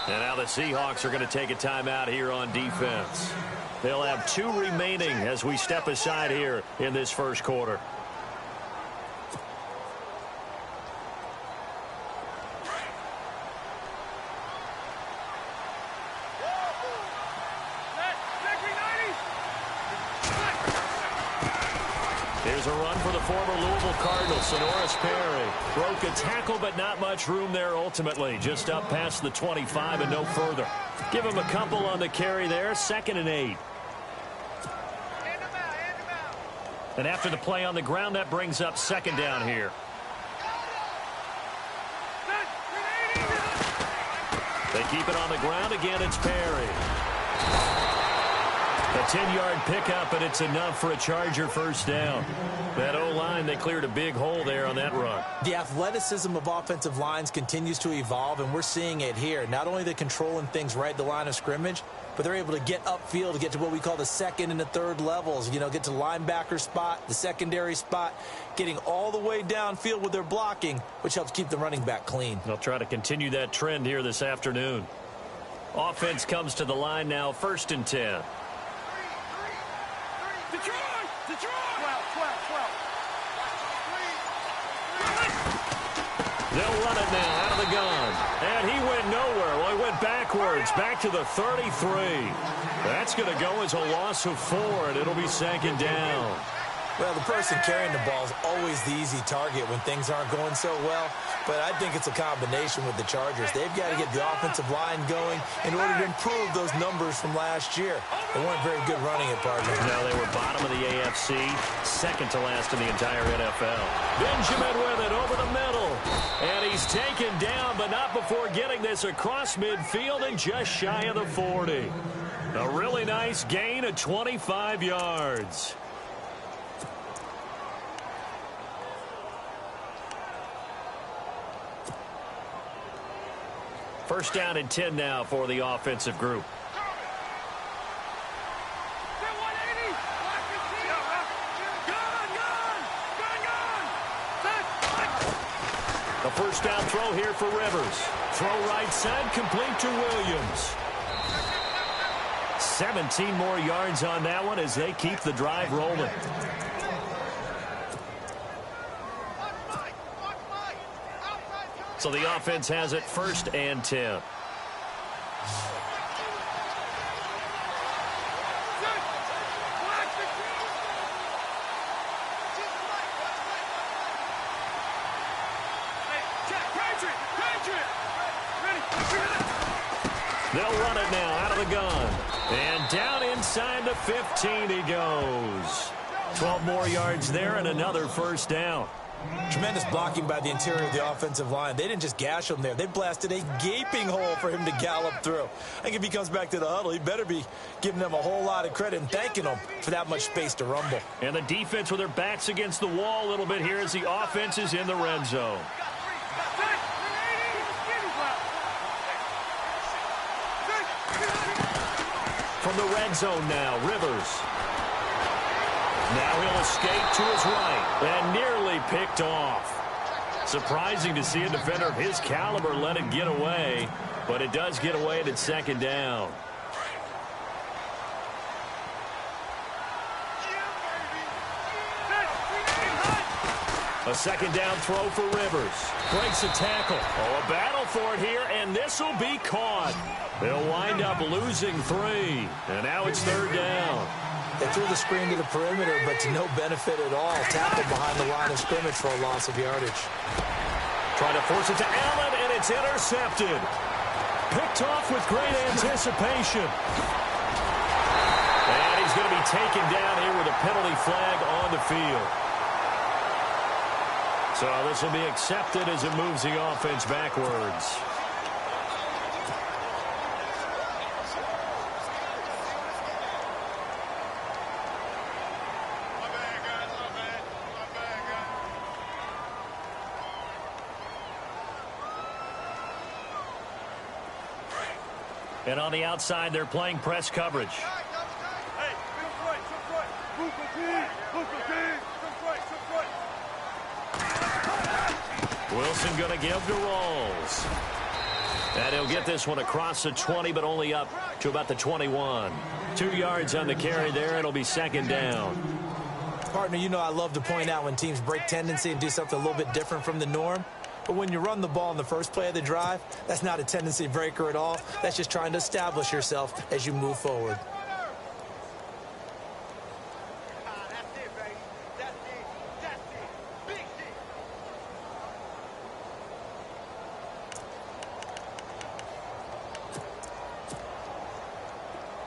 And now the Seahawks are going to take a timeout here on defense. They'll have 2 remaining as we step aside here in this first quarter. Here's a run for the former Louisville Cardinal, Sonoris Perry. Broke a tackle, but not much room there ultimately. Just up past the 25 and no further. Give him a couple on the carry there, 2nd and 8. And after the play on the ground, that brings up 2nd down here. They keep it on the ground. Again, it's Perry. A 10-yard pickup, and it's enough for a Charger first down. That O-line, they cleared a big hole there on that run. The athleticism of offensive lines continues to evolve, and we're seeing it here. Not only are they controlling things right at the line of scrimmage, but they're able to get upfield to get to what we call the 2nd and the 3rd levels. You know, get to the linebacker spot, the secondary spot, getting all the way downfield with their blocking, which helps keep the running back clean. They'll try to continue that trend here this afternoon. Offense comes to the line now, 1st and 10. Detroit! 12. They'll run it now out of the gun. And he went nowhere. Well, he went backwards, back to the 33. That's going to go as a loss of 4, and it'll be 2nd down. Well, the person carrying the ball is always the easy target when things aren't going so well. But I think it's a combination with the Chargers. They've got to get the offensive line going in order to improve those numbers from last year. They weren't very good running it, partner. No, they were bottom of the AFC, 2nd to last in the entire NFL. Benjamin with it over the middle. And he's taken down, but not before getting this across midfield and just shy of the 40. A really nice gain of 25 yards. First down and 10 now for the offensive group. A first down throw here for Rivers. Throw right side, complete to Williams. 17 more yards on that one as they keep the drive rolling. So the offense has it 1st and 10. They'll run it now out of the gun. And down inside the 15 he goes. 12 more yards there and another first down. Tremendous blocking by the interior of the offensive line. They didn't just gash him there. They blasted a gaping hole for him to gallop through. I think if he comes back to the huddle, he better be giving them a whole lot of credit and thanking them for that much space to rumble. And the defense with their backs against the wall a little bit here as the offense is in the red zone. From the red zone now, Rivers. Now he'll escape to his right and nearly picked off. Surprising to see a defender of his caliber let it get away, but it does get away at its 2nd down. A 2nd down throw for Rivers. Breaks a tackle. Oh, a battle for it here, and this will be caught. They'll wind up losing 3, and now it's 3rd down. They threw the screen to the perimeter, but to no benefit at all. Tackled behind the line of scrimmage for a loss of yardage. Trying to force it to Allen, and it's intercepted. Picked off with great anticipation. And he's going to be taken down here with a penalty flag on the field. So this will be accepted as it moves the offense backwards. And on the outside, they're playing press coverage. Wilson going to give to Rawls. And he'll get this one across the 20, but only up to about the 21. 2 yards on the carry there. It'll be second down. Partner, you know I love to point out when teams break tendency and do something a little bit different from the norm. But when you run the ball in the first play of the drive, that's not a tendency breaker at all. That's just trying to establish yourself as you move forward.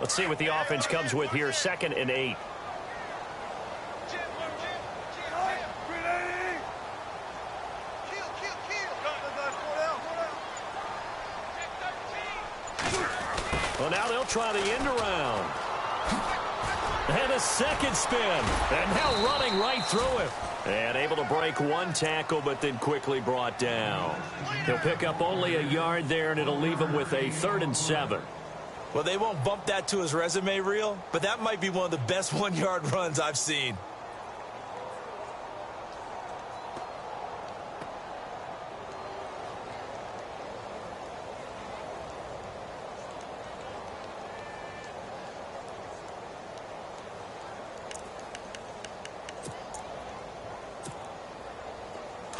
Let's see what the offense comes with here. 2nd and 8. Well, now they'll try the end around. And a second spin. And now running right through him. And able to break one tackle, but then quickly brought down. He'll pick up only a yard there, and it'll leave him with a 3rd and 7. Well, they won't bump that to his resume reel, but that might be one of the best 1-yard runs I've seen.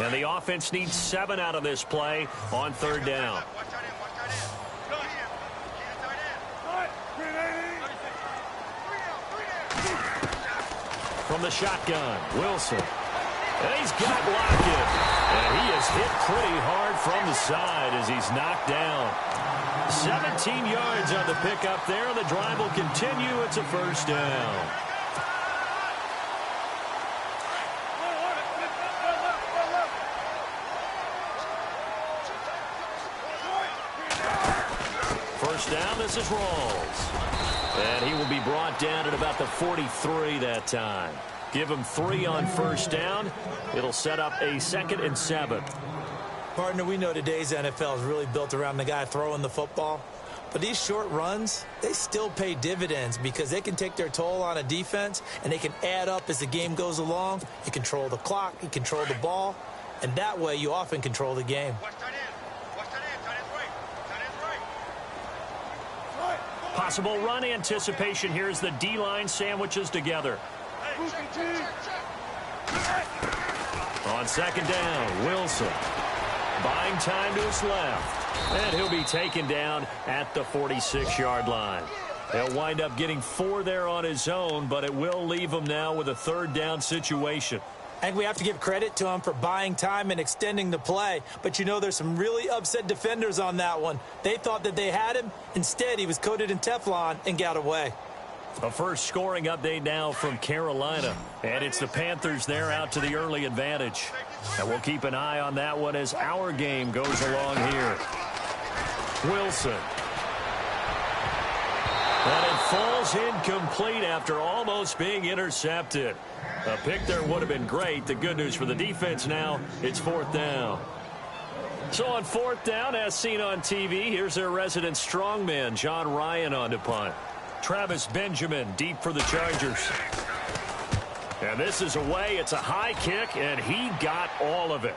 And the offense needs 7 out of this play on 3rd down. From the shotgun, Wilson. And he's got Lockett. And he is hit pretty hard from the side as he's knocked down. 17 yards on the pickup there. The drive will continue. It's a 1st down. First down, this is Rawls. And he will be brought down at about the 43 that time. Give him 3 on 1st down. It'll set up a 2nd and 7. Partner, we know today's NFL is really built around the guy throwing the football. But these short runs, they still pay dividends because they can take their toll on a defense and they can add up as the game goes along. You control the clock, you control the ball, and that way you often control the game. Possible run anticipation here as the D-line sandwiches together. On 2nd down, Wilson. Buying time to his left. And he'll be taken down at the 46-yard line. He'll wind up getting 4 there on his own, but it will leave him now with a 3rd down situation. I think we have to give credit to him for buying time and extending the play. But you know there's some really upset defenders on that one. They thought that they had him. Instead, he was coated in Teflon and got away. A first scoring update now from Carolina. And it's the Panthers there out to the early advantage. And we'll keep an eye on that one as our game goes along here. Wilson. And it falls incomplete after almost being intercepted. A pick there would have been great. The good news for the defense now, it's 4th down. So on 4th down, as seen on TV, here's their resident strongman, John Ryan, on to punt. Travis Benjamin deep for the Chargers. And this is away. It's a high kick, and he got all of it.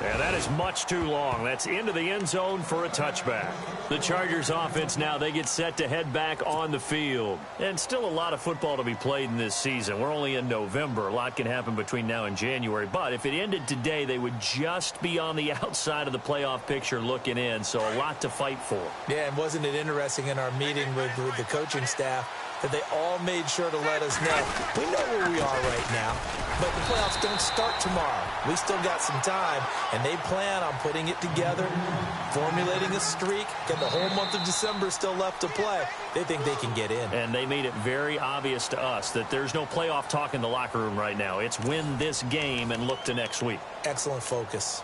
And that is much too long. That's into the end zone for a touchback. The Chargers offense now, they get set to head back on the field. And still a lot of football to be played in this season. We're only in November. A lot can happen between now and January. But if it ended today, they would just be on the outside of the playoff picture looking in. So a lot to fight for. Yeah, and wasn't it interesting in our meeting with the coaching staff that they all made sure to let us know. We know where we are right now, but the playoffs don't start tomorrow. We still got some time, and they plan on putting it together, formulating a streak, got the whole month of December still left to play. They think they can get in. And they made it very obvious to us that there's no playoff talk in the locker room right now. It's win this game and look to next week. Excellent focus.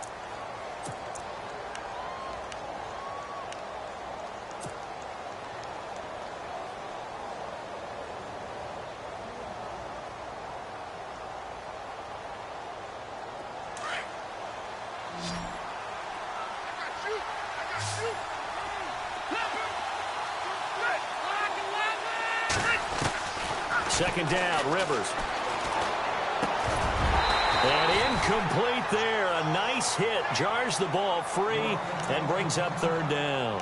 Second down, Rivers. And incomplete there. A nice base hit jars the ball free and brings up third down.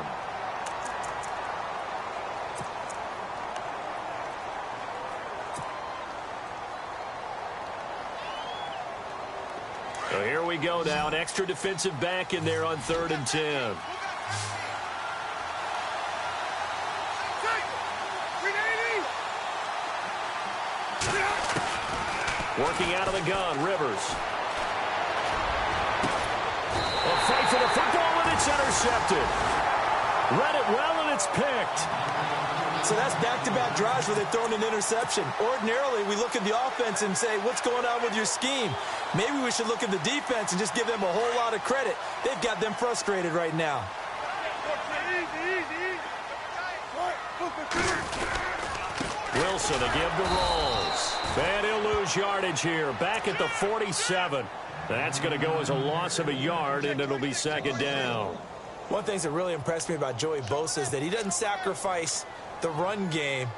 So here we go now. An extra defensive back in there on 3rd and 10. Working out of the gun, Rivers. A fight for the football, and it's intercepted. Read it well, and it's picked. So that's back-to-back drives where they've thrown an interception. Ordinarily, we look at the offense and say, what's going on with your scheme? Maybe we should look at the defense and just give them a whole lot of credit. They've got them frustrated right now. Wilson again to Rolls. And he'll lose yardage here. Back at the 47. That's going to go as a loss of a yard, and it'll be 2nd down. One thing that really impressed me about Joey Bosa is that he doesn't sacrifice the run game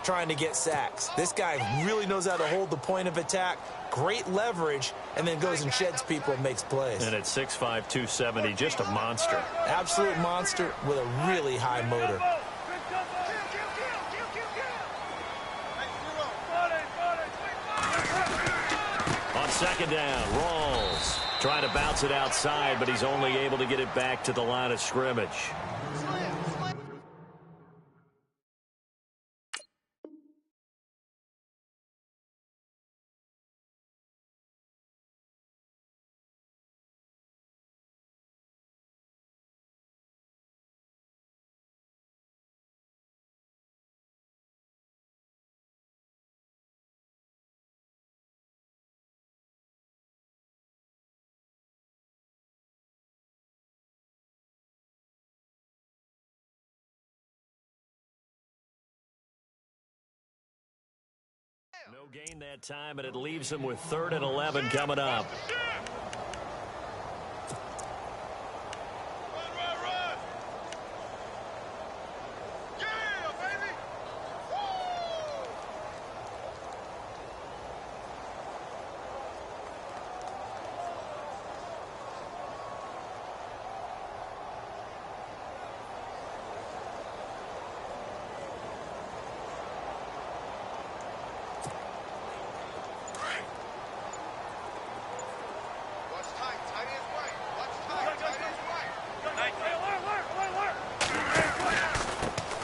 trying to get sacks. This guy really knows how to hold the point of attack, great leverage, and then goes and sheds people and makes plays. And at 6'5", 270, just a monster. Absolute monster with a really high motor. On 2nd down, Rawls trying to bounce it outside, but he's only able to get it back to the line of scrimmage. No gain that time, and it leaves him with 3rd and 11 coming up.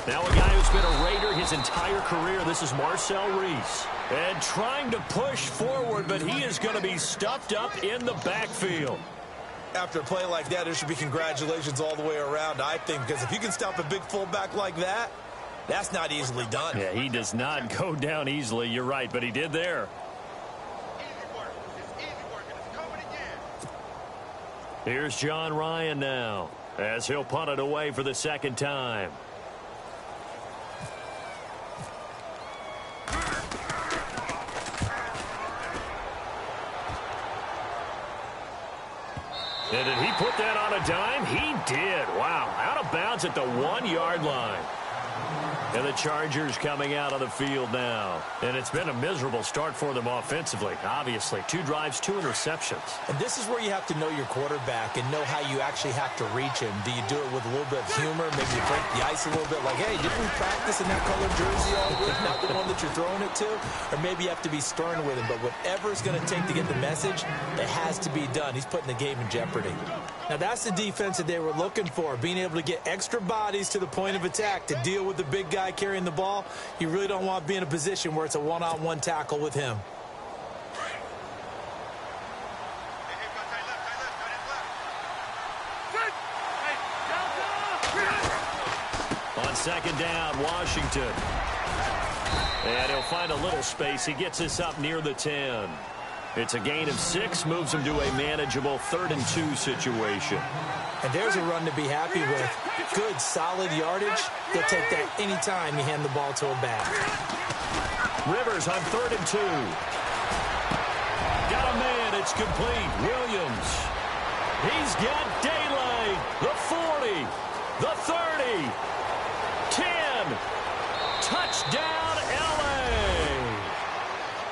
Now a guy who's been a Raider his entire career. This is Marcel Reese. And trying to push forward, but he is going to be stuffed up in the backfield. After a play like that, there should be congratulations all the way around, I think, because if you can stop a big fullback like that, that's not easily done. Yeah, he does not go down easily. You're right, but he did there. Here's John Ryan now, as he'll punt it away for the 2nd time. And did he put that on a dime? He did. Wow. Out of bounds at the 1-yard line. And the Chargers coming out on the field now. And it's been a miserable start for them offensively, obviously. 2 drives, 2 interceptions. And this is where you have to know your quarterback and know how you actually have to reach him. Do you do it with a little bit of humor? Maybe you break the ice a little bit like, hey, didn't we practice in that colored jersey all week, not the one that you're throwing it to? Or maybe you have to be stern with him. But whatever it's going to take to get the message, it has to be done. He's putting the game in jeopardy. Now, that's the defense that they were looking for, being able to get extra bodies to the point of attack to deal with the big guy carrying the ball. You really don't want to be in a position where it's a one-on-one tackle with him. On 2nd down, Washington. And he'll find a little space. He gets us up near the 10. It's a gain of 6, moves him to a manageable 3rd and 2 situation. And there's a run to be happy with. Good, solid yardage. They'll take that any time you hand the ball to a back. Rivers on 3rd and 2. Got a man. It's complete. Williams. He's got daylight. The 40. The 30. 10. Touchdown, L.A.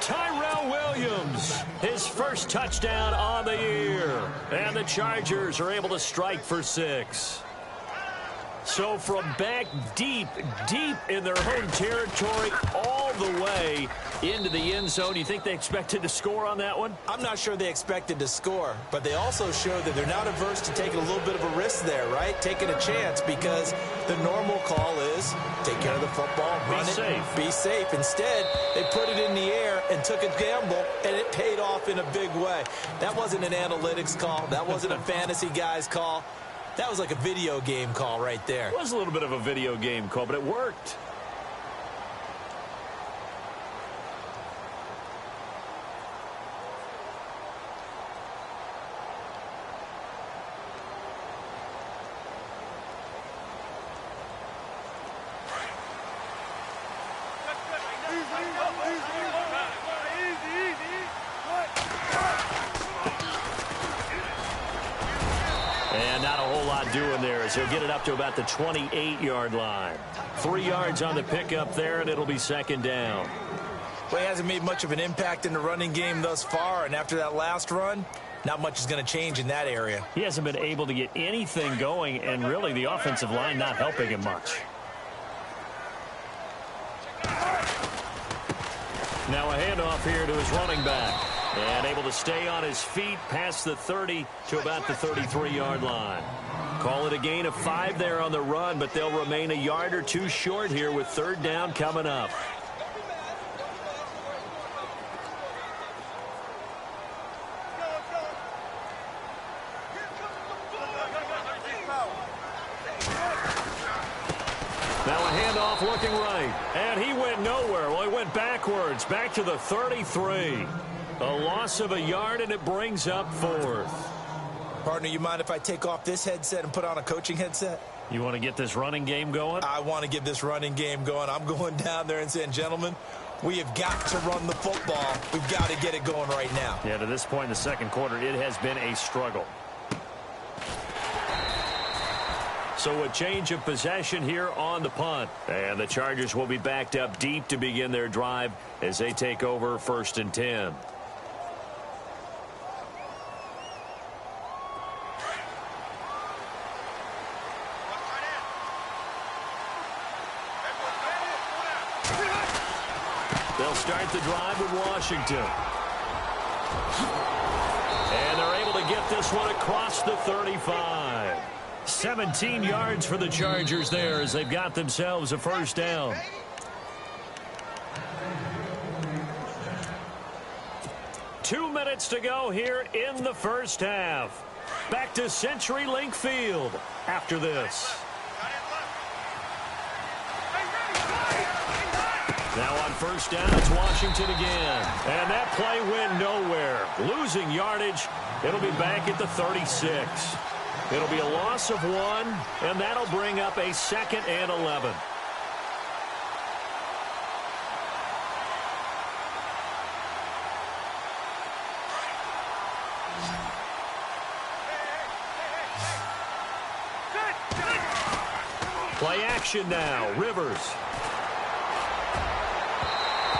Tyrell Williams is his first touchdown on the year. And the Chargers are able to strike for 6. So from back deep in their home territory all the way into the end zone, you think they expected to score on that one? I'm not sure they expected to score, but they also showed that they're not averse to taking a little bit of a risk there, right? Taking a chance, because the normal call is take care of the football, run it, be safe. Instead, they put it in the air and took a gamble, and it paid off in a big way. That wasn't an analytics call. That wasn't a fantasy guy's call. That was like a video game call right there. It was a little bit of a video game call, but it worked. And not a whole lot doing there as he'll get it up to about the 28-yard line. 3 yards on the pickup there, and it'll be second down. Well, he hasn't made much of an impact in the running game thus far, and after that last run, not much is going to change in that area. He hasn't been able to get anything going, and really the offensive line not helping him much. Now a handoff here to his running back. And able to stay on his feet past the 30 to about the 33-yard line. Call it a gain of 5 there on the run, but they'll remain a yard or 2 short here with third down coming up. Now a handoff looking right, and he went nowhere. Well, he went backwards, back to the 33. A loss of a yard, and it brings up 4th. Partner, you mind if I take off this headset and put on a coaching headset? You want to get this running game going? I want to get this running game going. I'm going down there and saying, gentlemen, we have got to run the football. We've got to get it going right now. Yeah, to this point in the second quarter, it has been a struggle. So a change of possession here on the punt. And the Chargers will be backed up deep to begin their drive as they take over 1st and 10. They'll start the drive with Washington. And they're able to get this one across the 35. 17 yards for the Chargers there as they've got themselves a first down. Two minutes to go here in the first half. Back to CenturyLink Field after this. Now on first down, it's Washington again. And that play went nowhere. Losing yardage. It'll be back at the 36. It'll be a loss of 1, and that'll bring up a 2nd and 11. Play action now. Rivers.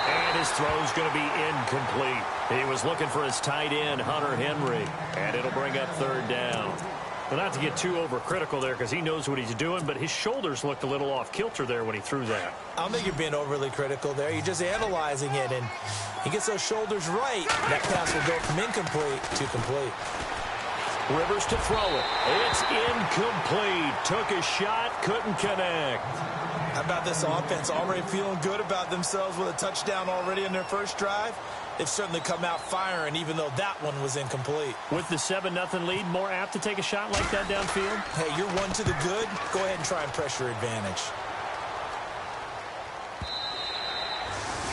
And his throw's going to be incomplete. He was looking for his tight end, Hunter Henry. And it'll bring up third down. Well, not to get too overcritical there because he knows what he's doing, but his shoulders looked a little off kilter there when he threw that. I don't think you're being overly critical there. You're just analyzing it, and he gets those shoulders right. That pass will go from incomplete to complete. Rivers to throw it. It's incomplete. Took a shot, couldn't connect. How about this offense already feeling good about themselves with a touchdown already in their first drive? They've certainly come out firing, even though that one was incomplete. With the 7-0 lead, more apt to take a shot like that downfield? Hey, you're 1 to the good. Go ahead and try and pressure advantage.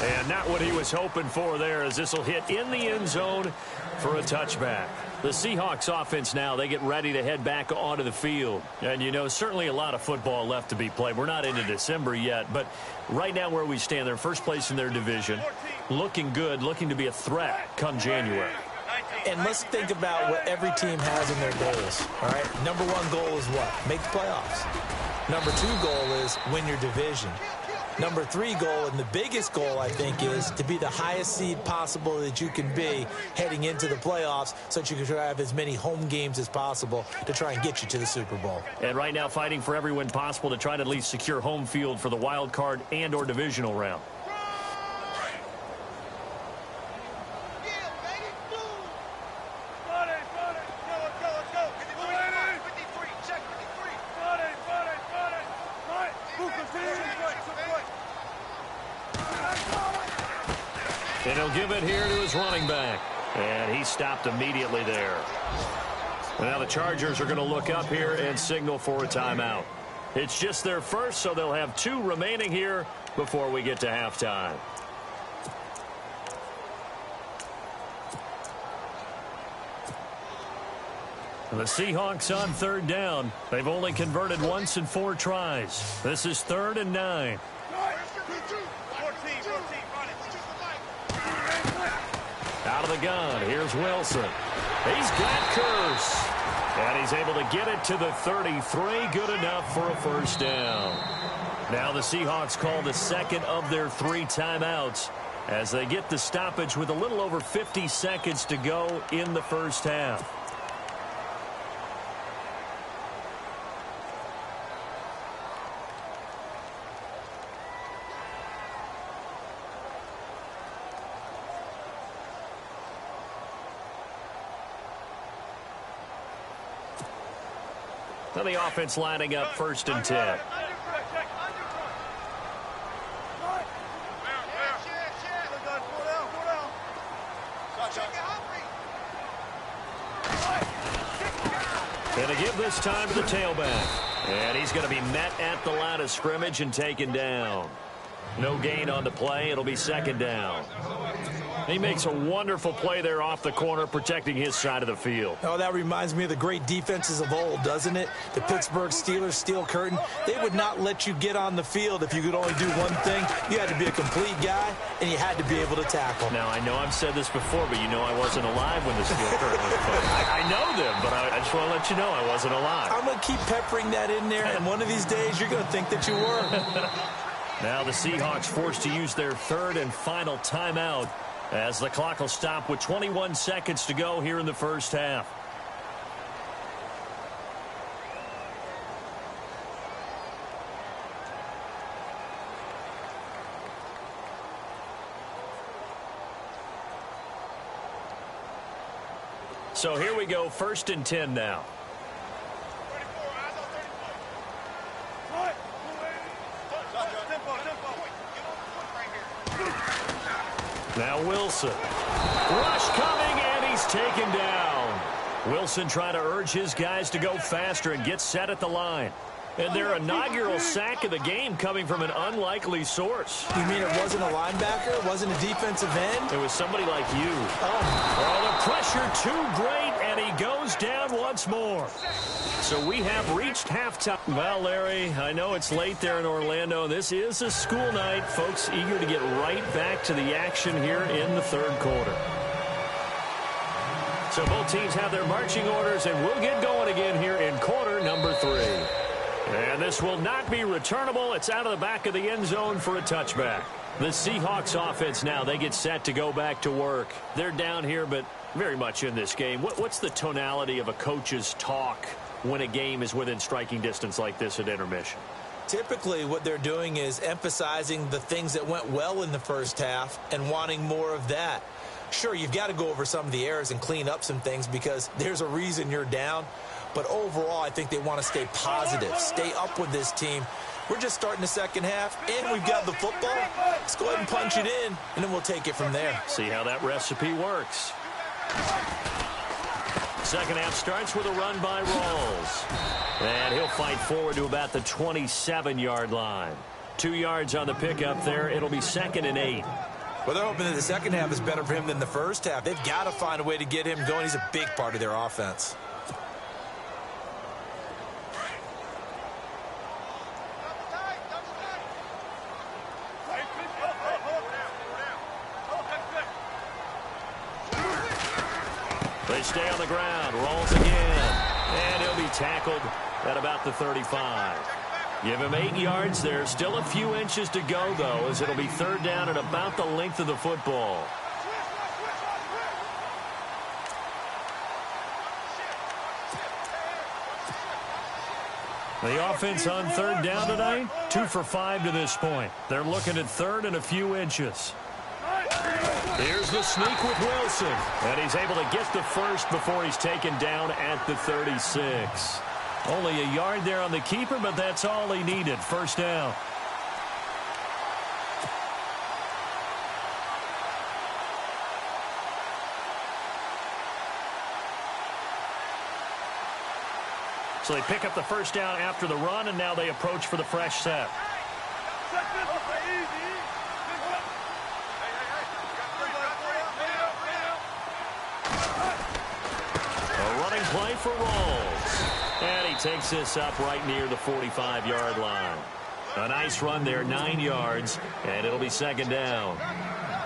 And not what he was hoping for there, as this will hit in the end zone for a touchback. The Seahawks offense now, they get ready to head back onto the field. And, you know, certainly a lot of football left to be played. We're not into December yet, but right now where we stand, they're first place in their division. Looking good, looking to be a threat come January. And let's think about what every team has in their goals, all right? Number 1 goal is what? Make the playoffs. Number 2 goal is win your division. Number 3 goal, and the biggest goal, I think, is to be the highest seed possible that you can be heading into the playoffs so that you can try to have as many home games as possible to try and get you to the Super Bowl. And right now fighting for every win possible to try to at least secure home field for the wild card and or divisional round. And he'll give it here to his running back. And he stopped immediately there. Now the Chargers are going to look up here and signal for a timeout. It's just their first, so they'll have 2 remaining here before we get to halftime. And the Seahawks on 3rd down. They've only converted once in 4 tries. This is 3rd and 9. Out of the gun, here's Wilson. He's got Curse. And he's able to get it to the 33. Good enough for a first down. Now the Seahawks call the second of their 3 timeouts as they get the stoppage with a little over 50 seconds to go in the first half. Now the offense lining up 1st and 10. And to give this time to the tailback. And he's going to be met at the line of scrimmage and taken down. No gain on the play. It'll be 2nd down. He makes a wonderful play there off the corner, protecting his side of the field. Oh, that reminds me of the great defenses of old, doesn't it? The Pittsburgh Steelers steel curtain. They would not let you get on the field if you could only do one thing. You had to be a complete guy, and you had to be able to tackle. Now, I know I've said this before, but you know I wasn't alive when the steel curtain was put. I know them, but I just want to let you know I wasn't alive. I'm going to keep peppering that in there, and one of these days you're going to think that you were. Now the Seahawks forced to use their 3rd and final timeout, as the clock will stop with 21 seconds to go here in the first half. So here we go, 1st and 10 now. Now Wilson. Rush coming, and he's taken down. Wilson trying to urge his guys to go faster and get set at the line. And their inaugural sack of the game coming from an unlikely source. You mean it wasn't a linebacker? It wasn't a defensive end? It was somebody like you. Oh, the pressure too great, and he goes down once more. So we have reached halftime. Well, Larry, I know it's late there in Orlando. This is a school night. Folks eager to get right back to the action here in the 3rd quarter. So both teams have their marching orders, and we'll get going again here in quarter number 3. And this will not be returnable. It's out of the back of the end zone for a touchback. The Seahawks offense now, they get set to go back to work. They're down here, but very much in this game. What's the tonality of a coach's talk when a game is within striking distance like this at intermission? Typically, what they're doing is emphasizing the things that went well in the first half and wanting more of that. Sure, you've got to go over some of the errors and clean up some things because there's a reason you're down. But overall, I think they want to stay positive, stay up with this team. We're just starting the second half, and we've got the football. Let's go ahead and punch it in, and then we'll take it from there. See how that recipe works. Second half starts with a run by Rawls. And he'll fight forward to about the 27-yard line. 2 yards on the pickup there. It'll be 2nd and 8. Well, they're hoping that the second half is better for him than the first half. They've got to find a way to get him going. He's a big part of their offense. They stay on the ground. Rolls again. And he'll be tackled at about the 35. Give him 8 yards there. Still a few inches to go, though, as it'll be third down at about the length of the football. The offense on third down tonight, 2 for 5 to this point. They're looking at third and a few inches. Here's the sneak with Wilson. And he's able to get the first before he's taken down at the 36. Only a yard there on the keeper, but that's all he needed. First down. So they pick up the first down after the run, and now they approach for the fresh set. A running play for Rawls. And he takes this up right near the 45-yard line. A nice run there, 9 yards, and it'll be second down.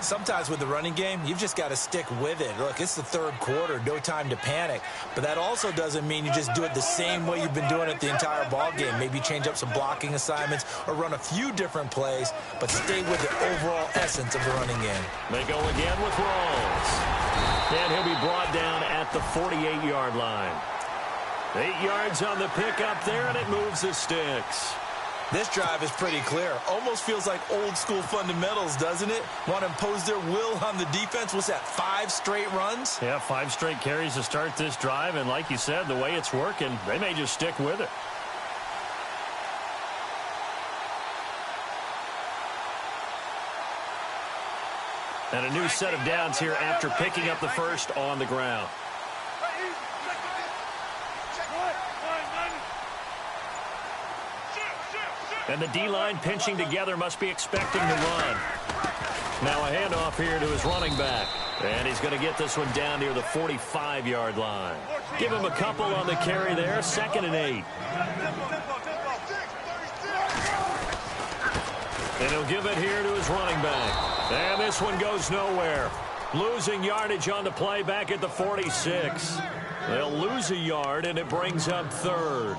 Sometimes with the running game, you've just got to stick with it. Look, it's the third quarter, no time to panic. But that also doesn't mean you just do it the same way you've been doing it the entire ball game. Maybe change up some blocking assignments or run a few different plays, but stay with the overall essence of the running game. They go again with Rawls. And he'll be brought down at the 48-yard line. 8 yards on the pickup there, and it moves the sticks. This drive is pretty clear. Almost feels like old-school fundamentals, doesn't it? Want to impose their will on the defense. What's that, 5 straight runs? Yeah, 5 straight carries to start this drive, and like you said, the way it's working, they may just stick with it. And a new set of downs here after picking up the first on the ground. And the D-line pinching together must be expecting to run. Now a handoff here to his running back. And he's going to get this one down near the 45-yard line. Give him a couple on the carry there. 2nd and 8. And he'll give it here to his running back. And this one goes nowhere. Losing yardage on the play back at the 46. They'll lose a yard, and it brings up third.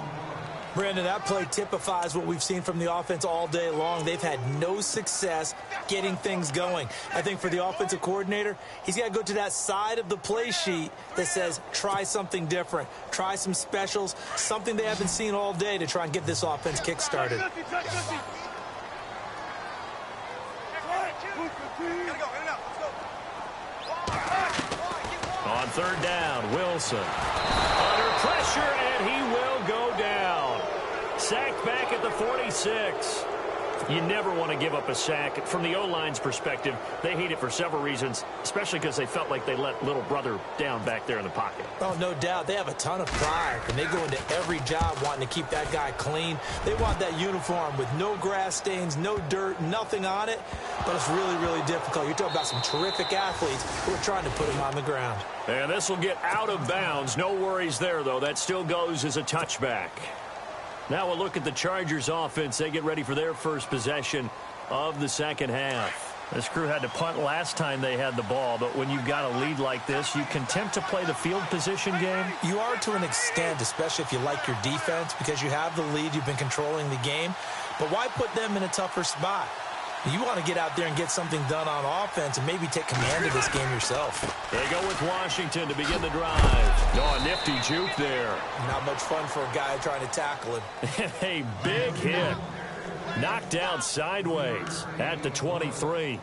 Brandon, that play typifies what we've seen from the offense all day long. They've had no success getting things going. I think for the offensive coordinator, he's got to go to that side of the play sheet that says try something different, try some specials, something they haven't seen all day to try and get this offense kick-started. On third down, Wilson. Under pressure, and he will go down. Sacked back at the 46. You never want to give up a sack. From the O-line's perspective, they hate it for several reasons, especially because they felt like they let little brother down back there in the pocket. Oh, no doubt. They have a ton of pride, and they go into every job wanting to keep that guy clean. They want that uniform with no grass stains, no dirt, nothing on it, but it's really, really difficult. You're talking about some terrific athletes who are trying to put him on the ground. And this will get out of bounds. No worries there, though. That still goes as a touchback. Now we'll look at the Chargers offense. They get ready for their first possession of the second half. This crew had to punt last time they had the ball, but when you've got a lead like this, you can attempt to play the field position game. You are to an extent, especially if you like your defense, because you have the lead, you've been controlling the game. But why put them in a tougher spot? You want to get out there and get something done on offense and maybe take command of this game yourself. They go with Washington to begin the drive. Oh, a nifty juke there. Not much fun for a guy trying to tackle him. A big hit. Knocked out sideways at the 23.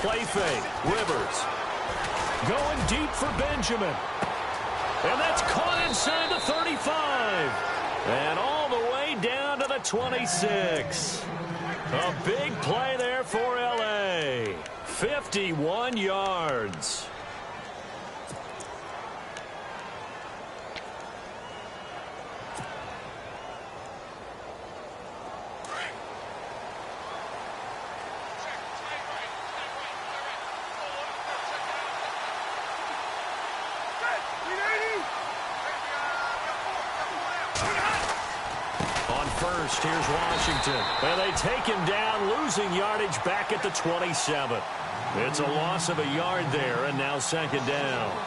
Play fake. Rivers. Going deep for Benjamin. And that's caught inside the 35. And all the way down to the 26. A big play there for L.A. 51 yards. first. Here's Washington. And they take him down, losing yardage back at the 27. It's a loss of a yard there, and now second down.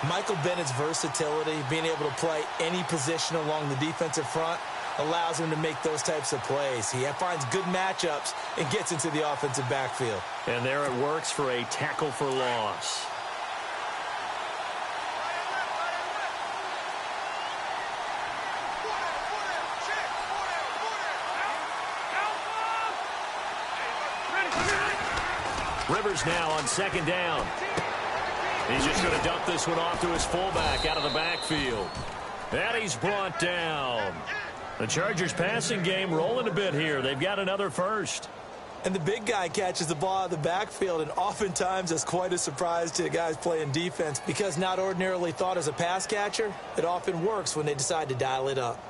Michael Bennett's versatility, being able to play any position along the defensive front, allows him to make those types of plays. He finds good matchups and gets into the offensive backfield. And there it works for a tackle for loss. Rivers now on second down. He's just going to dump this one off to his fullback out of the backfield. And he's brought down. The Chargers passing game rolling a bit here. They've got another first. And the big guy catches the ball out of the backfield, and oftentimes that's quite a surprise to the guys playing defense because not ordinarily thought as a pass catcher, it often works when they decide to dial it up.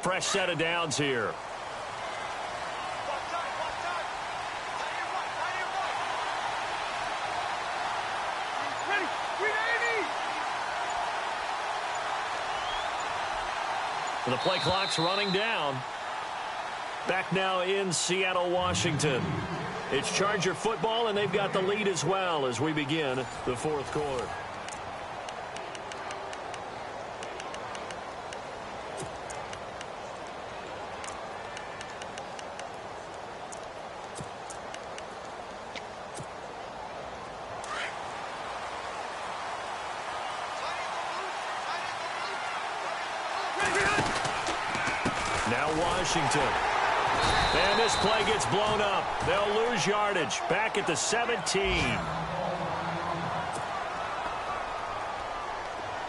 Fresh set of downs here. The play clock's running down. Back now in Seattle, Washington. It's Charger football, and they've got the lead as well as we begin the fourth quarter. Now Washington. And this play gets blown up. They'll lose yardage. Back at the 17. A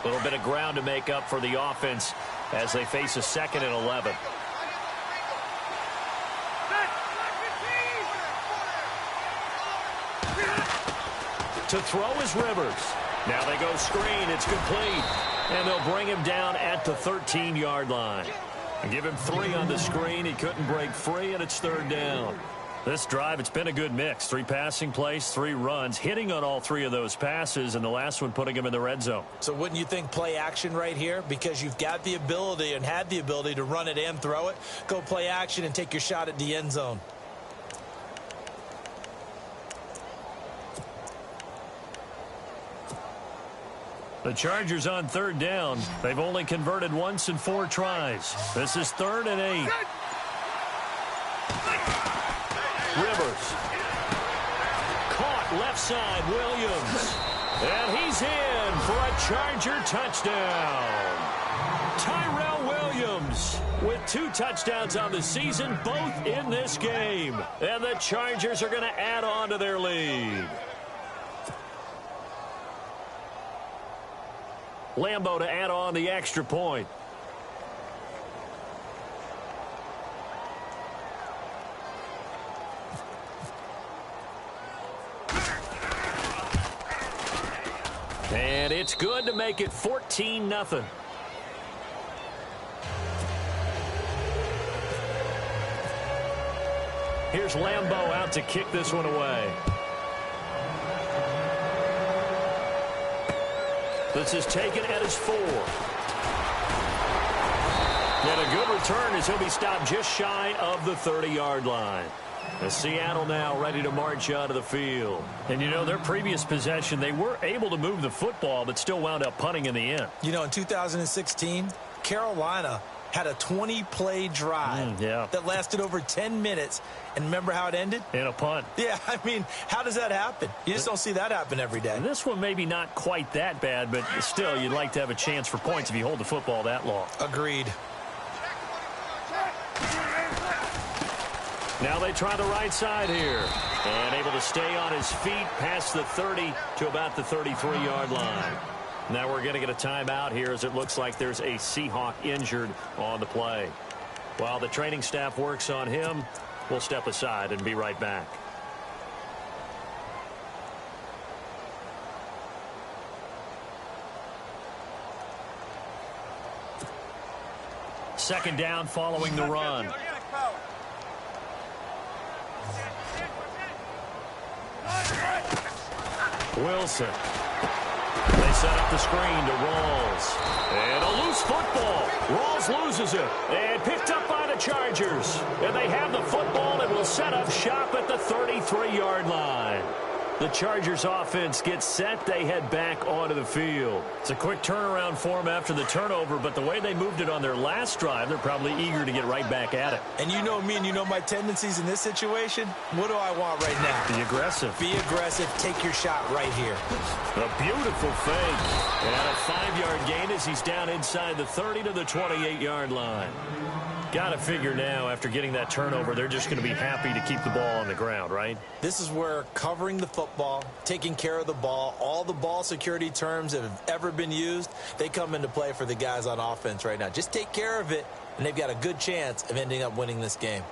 little bit of ground to make up for the offense as they face a 2nd and 11. To throw is Rivers. Now they go screen. It's complete. And they'll bring him down at the 13-yard line. Give him 3 on the screen. He couldn't break free, and it's third down. This drive, it's been a good mix. 3 passing plays, 3 runs, hitting on all 3 of those passes, and the last one putting him in the red zone. So wouldn't you think play action right here? Because you've got the ability and had the ability to run it and throw it. Go play action and take your shot at the end zone. The Chargers on third down. They've only converted once in 4 tries. This is 3rd and 8. Rivers. Caught left side, Williams. And he's in for a Charger touchdown. Tyrell Williams with 2 touchdowns on the season, both in this game. And the Chargers are going to add on to their lead. Lambeau to add on the extra point. And it's good to make it 14-0. Here's Lambeau out to kick this one away. This is taken at his 4. And a good return as he'll be stopped just shy of the 30-yard line. As Seattle now ready to march out of the field. And, you know, their previous possession, they were able to move the football, but still wound up punting in the end. You know, in 2016, Carolina had a 20-play drive that lasted over 10 minutes. And remember how it ended? In a punt. Yeah, I mean, how does that happen? You just don't see that happen every day. And this one maybe not quite that bad, but still, you'd like to have a chance for points if you hold the football that long. Agreed. Now they try the right side here. And able to stay on his feet past the 30 to about the 33-yard line. Now we're going to get a timeout here as it looks like there's a Seahawk injured on the play. While the training staff works on him, we'll step aside and be right back. Second down following the run. Wilson. They set up the screen to Rawls. And a loose football. Rawls loses it. And picked up by the Chargers. And they have the football and will set up shop at the 33-yard line. The Chargers offense gets set. They head back onto the field. It's a quick turnaround for them after the turnover, but the way they moved it on their last drive, they're probably eager to get right back at it. And you know me and you know my tendencies in this situation. What do I want right now? Be aggressive. Be aggressive. Take your shot right here. A beautiful fake. And a 5-yard gain as he's down inside the 30 to the 28-yard line. Got to figure now, after getting that turnover, they're just going to be happy to keep the ball on the ground, right? This is where covering the football, taking care of the ball, all the ball security terms that have ever been used, they come into play for the guys on offense right now. Just take care of it, and they've got a good chance of ending up winning this game.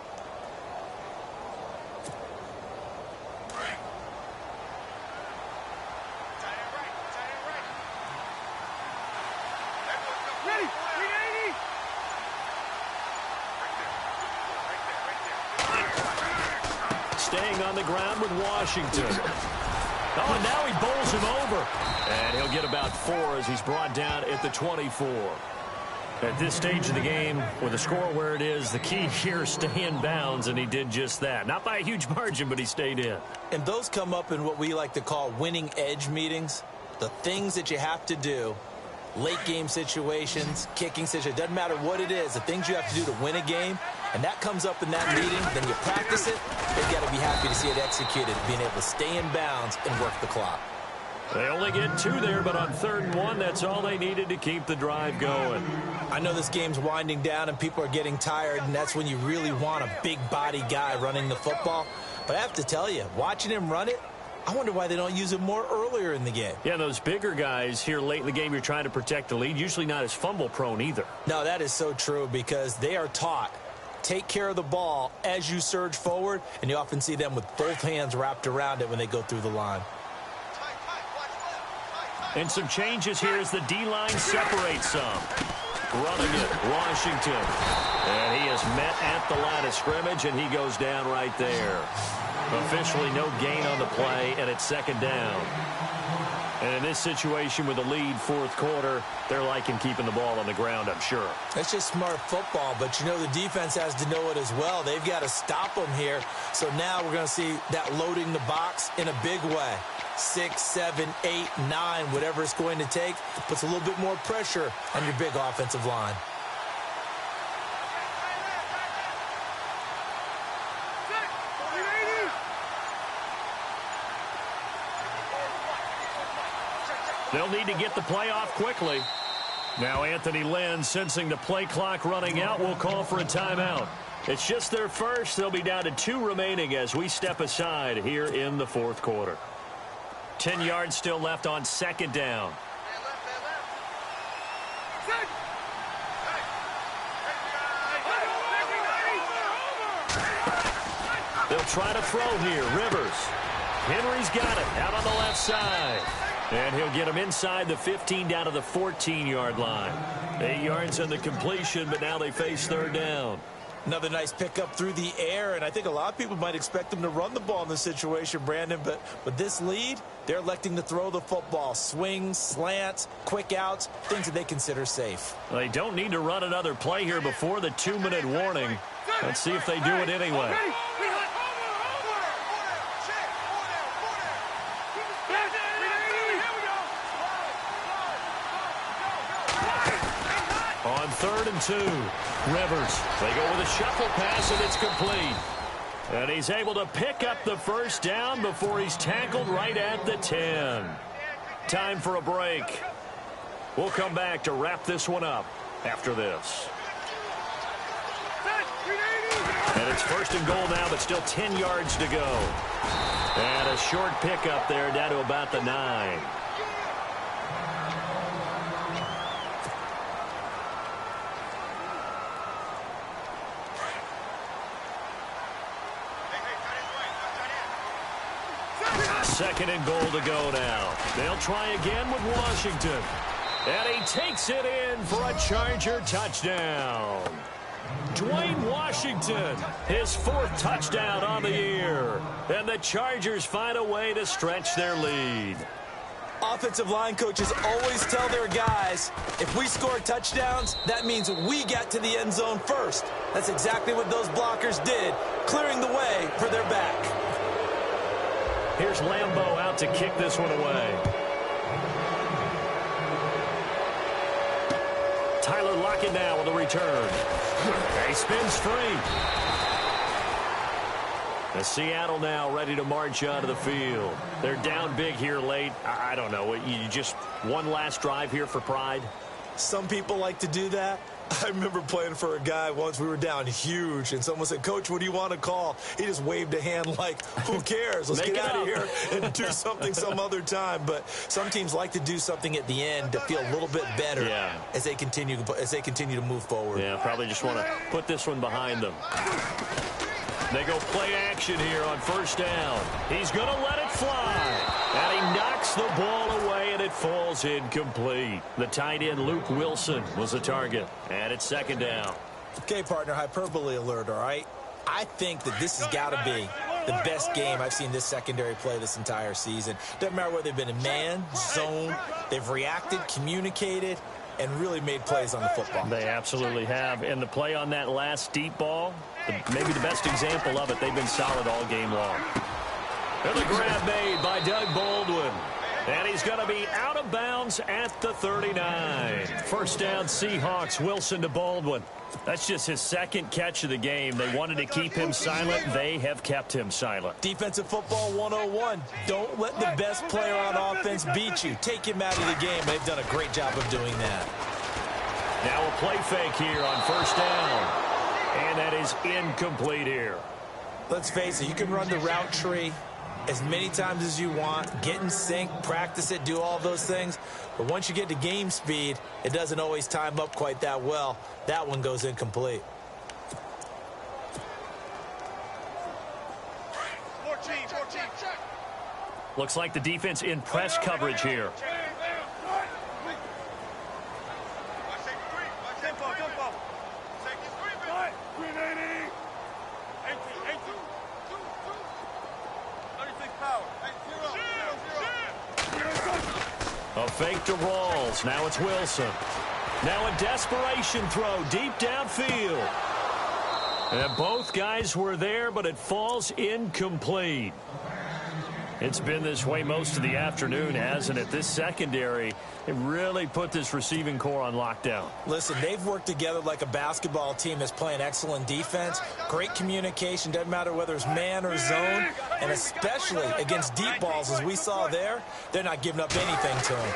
Staying on the ground with Washington. Oh, and now he bowls him over. And he'll get about 4 as he's brought down at the 24. At this stage of the game, with the score where it is, the key here is stay in bounds, and he did just that. Not by a huge margin, but he stayed in. And those come up in what we like to call winning edge meetings. The things that you have to do, late game situations, kicking situations, doesn't matter what it is, the things you have to do to win a game, and that comes up in that meeting, then you practice it, they've got to be happy to see it executed, being able to stay in bounds and work the clock. They only get 2 there, but on 3rd and 1, that's all they needed to keep the drive going. I know this game's winding down and people are getting tired, and that's when you really want a big body guy running the football. But I have to tell you, watching him run it, I wonder why they don't use him more earlier in the game. Yeah, those bigger guys here late in the game, you're trying to protect the lead, usually not as fumble prone either. No, that is so true because they are taught, take care of the ball as you surge forward, and you often see them with both hands wrapped around it when they go through the line. And some changes here as the D-line separates some. Running it, Washington. And he is met at the line of scrimmage, and he goes down right there. Officially no gain on the play, and it's 2nd down. And in this situation with the lead 4th quarter, they're liking keeping the ball on the ground, I'm sure. That's just smart football, but you know the defense has to know it as well. They've got to stop them here. So now we're going to see that loading the box in a big way. 6, 7, 8, 9, whatever it's going to take, puts a little bit more pressure on your big offensive line. They'll need to get the play off quickly. Now Anthony Lynn, sensing the play clock running out, will call for a timeout. It's just their first. They'll be down to 2 remaining as we step aside here in the 4th quarter. 10 yards still left on 2nd down. They'll try to throw here. Rivers. Henry's got it out on the left side. And he'll get him inside the 15 down to the 14-yard line. 8 yards on the completion, but now they face 3rd down. Another nice pickup through the air, and I think a lot of people might expect them to run the ball in this situation, Brandon, but with this lead, they're electing to throw the football. Swings, slants, quick outs, things that they consider safe. They don't need to run another play here before the 2-minute warning. Let's see if they do it anyway. On 3rd and 2, Rivers. They go with a shuffle pass, and it's complete. And he's able to pick up the 1st down before he's tackled right at the 10. Time for a break. We'll come back to wrap this one up after this. And it's 1st and goal now, but still 10 yards to go. And a short pickup there down to about the 9. Second and goal to go now. They'll try again with Washington. And he takes it in for a Charger touchdown. Dwayne Washington, his 4th touchdown on the year. And the Chargers find a way to stretch their lead. Offensive line coaches always tell their guys, if we score touchdowns, that means we got to the end zone first. That's exactly what those blockers did, clearing the way for their back. Here's Lambeau out to kick this one away. Tyler Lockett now with a return. He spins free. The Seattle now ready to march onto the field. They're down big here late. I don't know. You just one last drive here for pride? Some people like to do that. I remember playing for a guy once. We were down huge, and someone said, Coach, what do you want to call? He just waved a hand like, who cares? Let's get out of here and do something some other time. But some teams like to do something at the end to feel a little bit better as they continue to move forward. Yeah, probably just want to put this one behind them. They go play action here on first down. He's going to let it fly. And he knocks the ball away, and it falls incomplete. The tight end, Luke Wilson, was the target. And it's second down. Okay, partner, hyperbole alert, all right? I think that this has got to be the best game I've seen this secondary play this entire season. Doesn't matter whether they've been in man, zone, they've reacted, communicated, and really made plays on the football. They absolutely have. And the play on that last deep ball, maybe the best example of it, they've been solid all game long. And the grab made by Doug Baldwin. And he's going to be out of bounds at the 39. First down, Seahawks. Wilson to Baldwin. That's just his second catch of the game. They wanted to keep him silent. They have kept him silent. Defensive football 101. Don't let the best player on offense beat you. Take him out of the game. They've done a great job of doing that. Now a play fake here on first down. And that is incomplete here. Let's face it, you can run the route tree as many times as you want, get in sync, practice it, do all those things. But once you get to game speed, it doesn't always time up quite that well. That one goes incomplete. 14, check. Looks like the defense in press coverage here. A fake to Rawls. Now it's Wilson. Now a desperation throw deep downfield. And both guys were there, but it falls incomplete. It's been this way most of the afternoon, hasn't it? This secondary, it really put this receiving core on lockdown. Listen, they've worked together like a basketball team that's playing excellent defense. Great communication. Doesn't matter whether it's man or zone. And especially against deep balls, as we saw there, they're not giving up anything to him.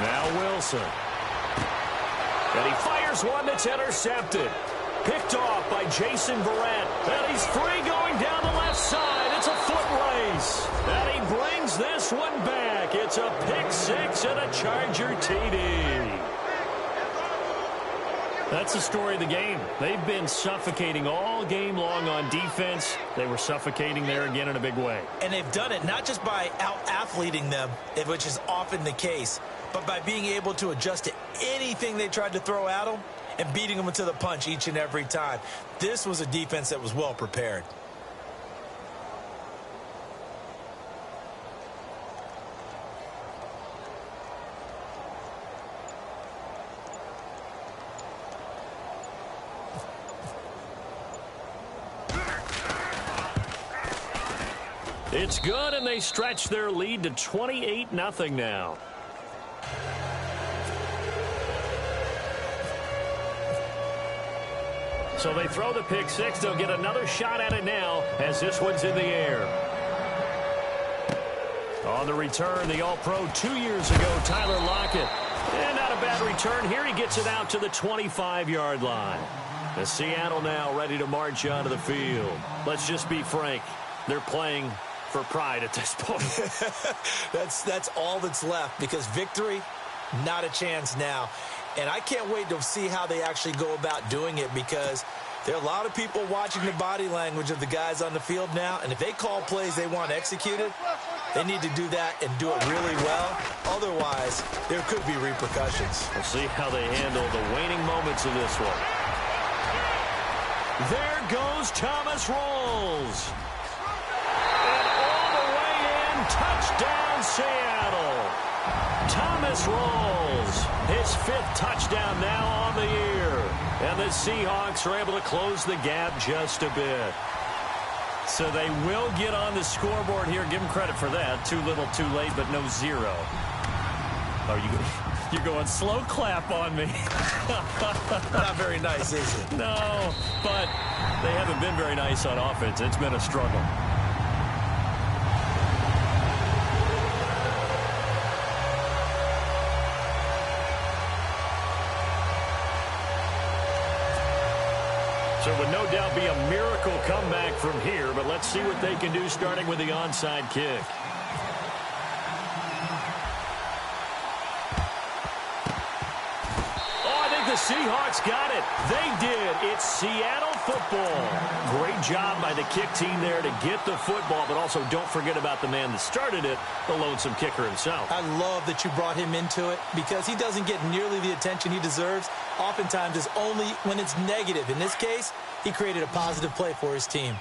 Now Wilson. And he fires one that's intercepted. Picked off by Jason Verrett. And he's free going down the left side. It's a foot race. And he brings this one back. It's a pick six and a Charger TD. That's the story of the game. They've been suffocating all game long on defense. They were suffocating there again in a big way. And they've done it not just by out-athleting them, which is often the case, but by being able to adjust to anything they tried to throw at them and beating them to the punch each and every time. This was a defense that was well prepared. It's good, and they stretch their lead to 28-0 now. So they throw the pick six. They'll get another shot at it now as this one's in the air. On the return, the All-Pro 2 years ago, Tyler Lockett. And not a bad return here. He gets it out to the 25-yard line. The Seattle now ready to march onto the field. Let's just be frank. They're playing for pride at this point. That's all that's left, because victory, not a chance now. And I can't wait to see how they actually go about doing it, because there are a lot of people watching the body language of the guys on the field now, and if they call plays they want executed, they need to do that and do it really well. Otherwise, there could be repercussions. We'll see how they handle the waning moments of this one. There goes Thomas Rawls. And all the way in touchdown, Seattle. Thomas rolls. His 5th touchdown now on the year. And the Seahawks are able to close the gap just a bit. So they will get on the scoreboard here. Give them credit for that. Too little, too late, but no 0. Oh, you're going slow clap on me. Not very nice, is it? No, but they haven't been very nice on offense. It's been a struggle. So it would no doubt be a miracle comeback from here, but let's see what they can do starting with the onside kick. The Seahawks got it. They did. It's Seattle football. Great job by the kick team there to get the football, but also don't forget about the man that started it, the lonesome kicker himself. I love that you brought him into it because he doesn't get nearly the attention he deserves. Oftentimes it's only when it's negative. In this case, he created a positive play for his team.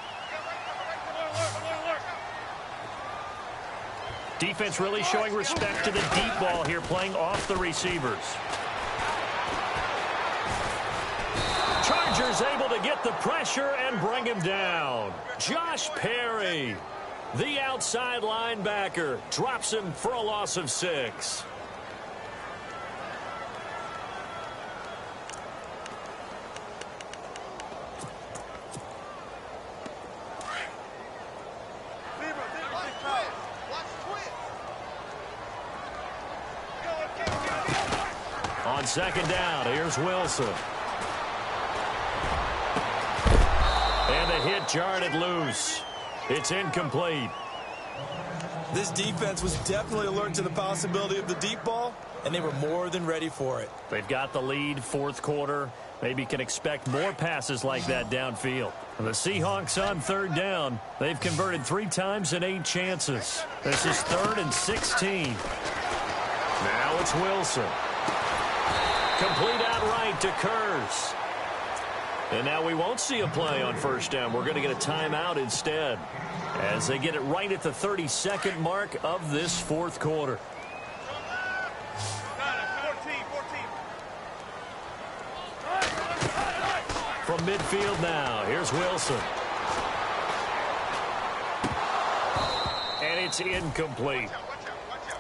Defense really showing respect to the deep ball here, playing off the receivers. Chargers able to get the pressure and bring him down. Josh Perry, the outside linebacker, drops him for a loss of 6. On 2nd down, here's Wilson. And the hit jarred it loose. It's incomplete. This defense was definitely alert to the possibility of the deep ball, and they were more than ready for it. They've got the lead, 4th quarter. Maybe can expect more passes like that downfield. And the Seahawks on 3rd down. They've converted 3 times in 8 chances. This is 3rd and 16. Now it's Wilson. Complete outright to Kurz. And now we won't see a play on 1st down. We're going to get a timeout instead as they get it right at the 32nd mark of this 4th quarter. From midfield now, here's Wilson. And it's incomplete.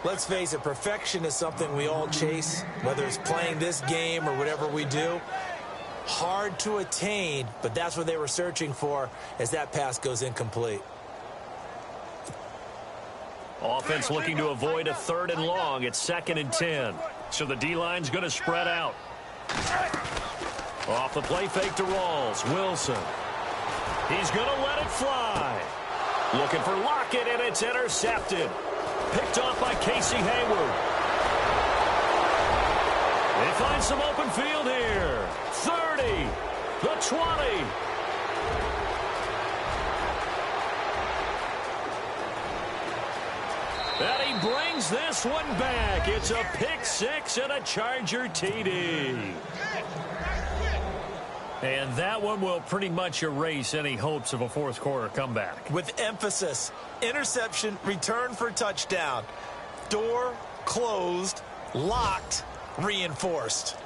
Let's face it, perfection is something we all chase, whether it's playing this game or whatever we do. Hard to attain, but that's what they were searching for as that pass goes incomplete. Offense looking to avoid a 3rd and long. It's 2nd and 10. So the D-line's going to spread out. Off the play fake to Rawls. Wilson. He's going to let it fly. Looking for Lockett, and it's intercepted. Picked off by Casey Hayward. They find some open field here. 30, the 20. And he brings this one back. It's a pick 6 and a Charger TD. And that one will pretty much erase any hopes of a 4th quarter comeback. With emphasis, interception, return for touchdown. Door closed, locked, reinforced.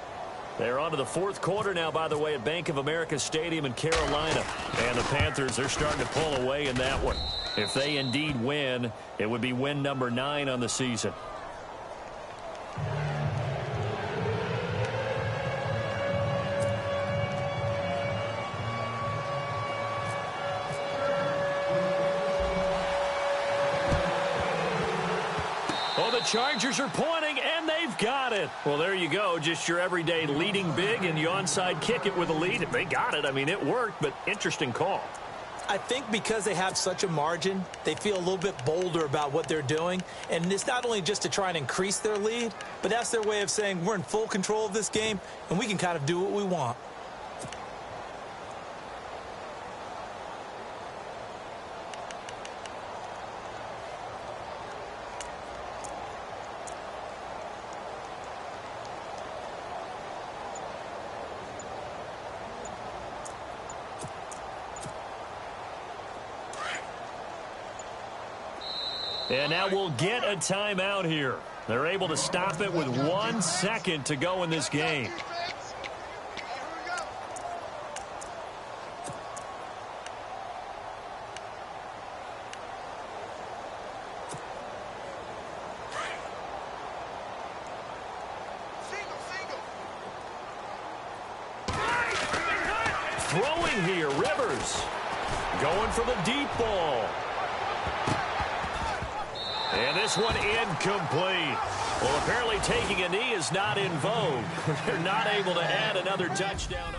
They're on to the 4th quarter now, by the way, at Bank of America Stadium in Carolina. And the Panthers are starting to pull away in that one. If they indeed win, it would be win number 9 on the season. Oh, the Chargers are pointing, and they've got it. Well, there you go. Just your everyday leading big, and you onside kick it with a lead. They got it. I mean, it worked, but interesting call. I think because they have such a margin, they feel a little bit bolder about what they're doing. And it's not only just to try and increase their lead, but that's their way of saying we're in full control of this game, and we can kind of do what we want. And now we'll get a timeout here. They're able to stop it with 1 second to go in this game. Throwing here, Rivers. Going for the deep ball. And this one incomplete. Well, apparently taking a knee is not in vogue. They're not able to add another touchdown.